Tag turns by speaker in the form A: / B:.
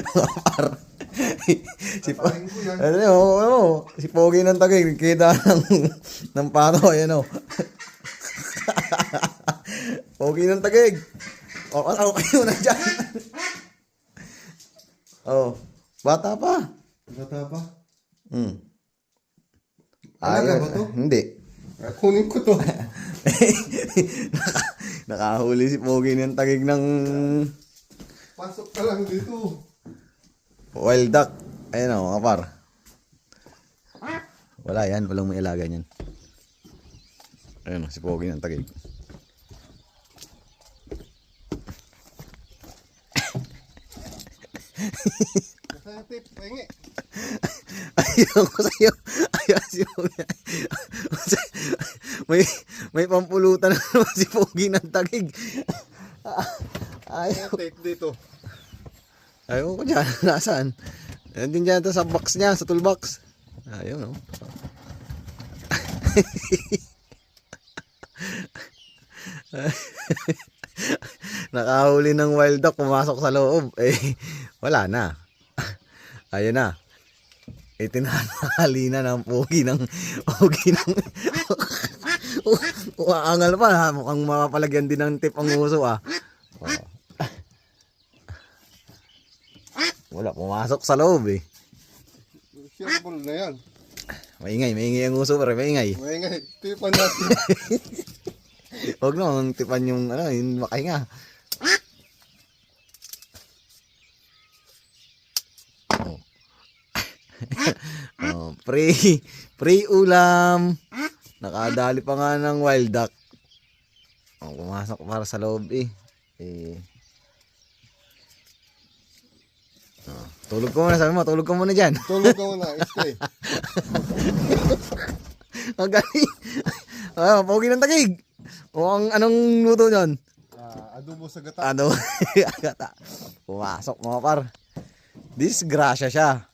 A: Par. si po,
B: Tatayin ko yan.
A: si Pogi ng Taguig, kita ng pato, ayan o. Pogi ng Taguig. O, kayo na dyan. Oh, bata pa.
B: Bata pa.
A: Ayun.
B: Alaga ba to?
A: Hindi.
B: Kunin ko to.
A: Nakahuli si Pogi ng Taguig ng
B: Pasok ka lang dito.
A: wild duck. Ayan o, mga par. Wala yan, walang may ilaga niyan. Ayan o, si Pogi ng Taguig.
B: Nasa tip, pahingi.
A: Ayaw ko sa'yo. Ayaw si Pogi. may pampulutan na naman si Pogi ng Taguig. Ayaw.
B: Nasa tape dito.
A: Ayaw ko dyan. Nasaan? Nandun dyan to sa box niya, sa toolbox. Ayaw, no? Nakahuli ng wild duck, pumasok sa loob. Eh, wala na. Ayun na. Itinahali na ng Pogi ng umaangal pa ha. Mukhang mapapalagyan din ng tip ang uso ah. Oh. Wala, pumasok sa loob eh.
B: Shareable na yan.
A: Maingay ang uso pero maingay.
B: Maingay. Tipan natin.
A: Huwag naman tipan yung yung makahinga. Oh. Oh, pre ulam. Nakadali pa nga ng wild duck. Oh, pumasok para sa loob eh. Oh, tulog ko muna, sabi mo, tulog ko muna dyan.
B: Tulog ka muna. Stay.
A: Ang galing. Pogi ng Taguig. O anong luto nyon?
B: Adobo sa gata.
A: Ano? Pumasok mga par. Disgrasya siya.